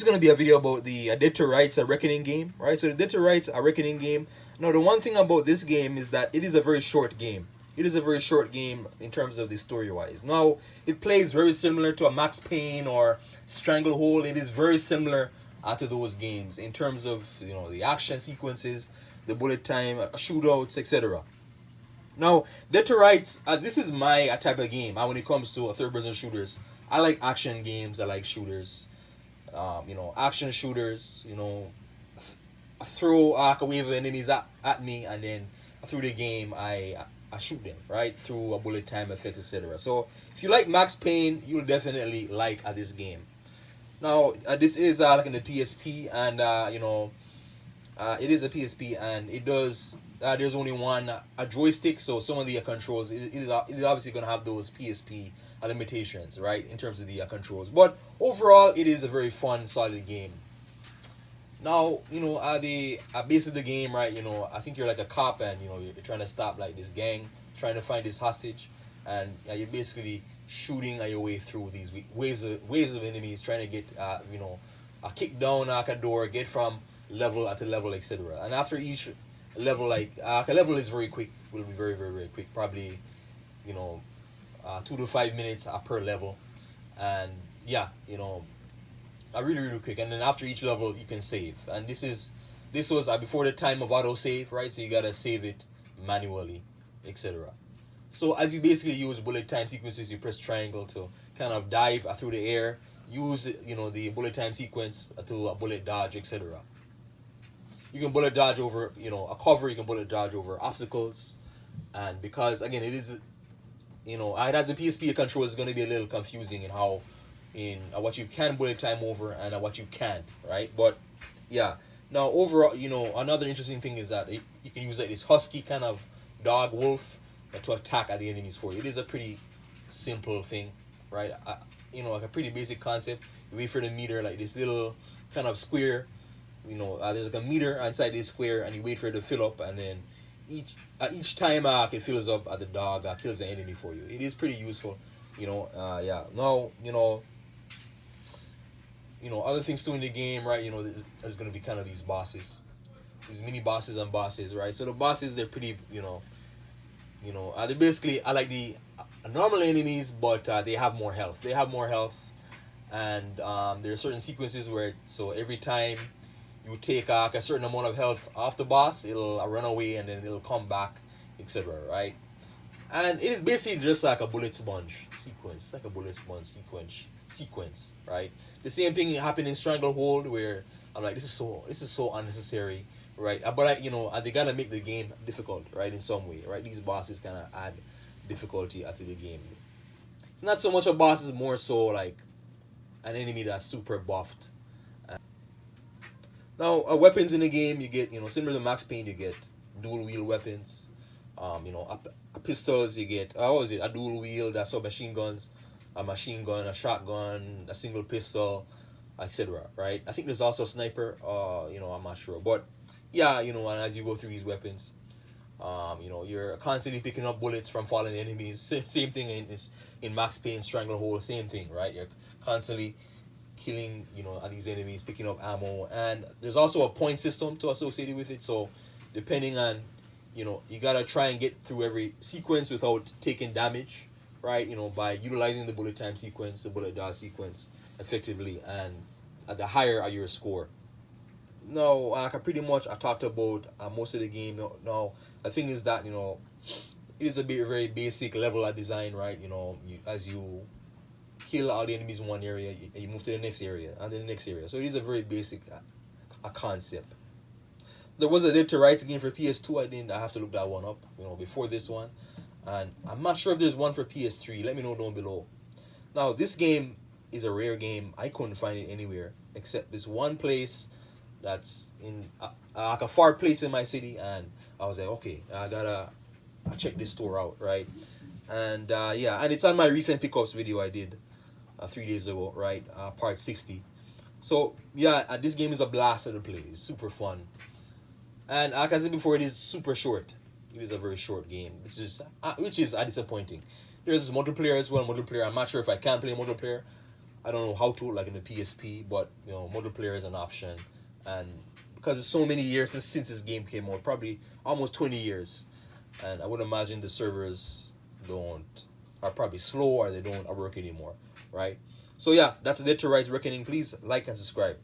This is going to be a video about the Dead to Rights A Reckoning game, right? So the Dead to Rights A Reckoning game. Now the one thing about this game is that it is a very short game. It is a very short game in terms of the story wise. Now it plays very similar to a Max Payne or Stranglehold. It is very similar to those games in terms of the action sequences, the bullet time, shootouts, etc. Now, Dead to Rights, this is my type of game. When it comes to third-person shooters, I like action games. I like shooters. Action shooters. Throw a wave of enemies at me, and then through the game, I shoot them right through a bullet time effect, etc. So, if you like Max Payne, you'll definitely like this game. Now, this is like in the PSP, and it is a PSP, and it does. There's only one a joystick, so some of the controls it is obviously gonna have those PSP limitations, right, in terms of the controls. But overall, it is a very fun, solid game. Now, the base of the game, right? I think you're like a cop, and you're trying to stop like this gang, trying to find this hostage, and you're basically shooting your way through these waves of enemies, trying to get a kick down a door, get from level to level, etc. And after each level, like a level is very quick, will be very very very quick, probably you know 2 to 5 minutes per level, and yeah, really really quick. And then after each level, you can save. And this was before the time of auto save, right? So you gotta save it manually, etc. So as you basically use bullet time sequences, you press triangle to kind of dive through the air. Use the bullet time sequence to bullet dodge, etc. You can bullet dodge over a cover. You can bullet dodge over obstacles, and because again it is it has the PSP control, is going to be a little confusing in how in what you can bullet time over and what you can't, right? But yeah, now overall, another interesting thing is that you can use like this husky kind of dog wolf to attack at the enemies for you. It is a pretty simple thing, right? Like a pretty basic concept. You wait for the meter, like this little kind of square. There's like a meter inside this square, and you wait for it to fill up, and then each time it fills up, the dog kills the enemy for you. It is pretty useful, yeah. Now, other things too in the game, right? There's gonna be kind of these bosses, these mini bosses and bosses, right? So the bosses, they're pretty, they basically are like the normal enemies, but they have more health. They have more health, and there are certain sequences where so every time you take a certain amount of health off the boss, it'll run away and then it'll come back, etc. Right? And it is basically just like a bullet sponge sequence. It's like a bullet sponge sequence, right? The same thing happened in Stranglehold, where I'm like, this is so unnecessary, right? But they gotta make the game difficult, right? In some way, right? These bosses kind of add difficulty to the game. It's not so much a boss; it's more so like an enemy that's super buffed. Now, weapons in the game, you get, similar to Max Payne, you get dual wheel weapons. Pistols, you get, what was it? A dual wheel, that's submachine guns, a machine gun, a shotgun, a single pistol, etc. Right? I think there's also a sniper. I'm not sure, but yeah, and as you go through these weapons, you're constantly picking up bullets from fallen enemies. Same thing in Max Payne Stranglehold. Same thing, right? You're constantly killing these enemies, picking up ammo, and there's also a point system to associated with it. So depending on you gotta try and get through every sequence without taking damage, right? By utilizing the bullet time sequence, the bullet dodge sequence effectively, and the higher your score. Now, I talked about most of the game. Now the thing is that it is a very basic level of design, right? As you kill all the enemies in one area, you move to the next area and then the next area. So it is a very basic a concept. There was a Dead to Rights game for PS2. I have to look that one up, before this one. And I'm not sure if there's one for PS3. Let me know down below. Now, this game is a rare game. I couldn't find it anywhere except this one place that's in like a far place in my city. And I was like, okay, I check this store out, right? And yeah, and it's on my recent pickups video I did 3 days ago, right? Part 60. So yeah, this game is a blast to play. It's super fun, and like I said before, it is super short. It is a very short game, which is disappointing. There's multiplayer as well. Multiplayer. I'm not sure if I can play multiplayer. I don't know how to like in the PSP, but multiplayer is an option, and because it's so many years since this game came out, probably almost 20 years, and I would imagine the servers don't are probably slow or they don't work anymore, right? So yeah, that's it to Rise Reckoning. Please like and subscribe.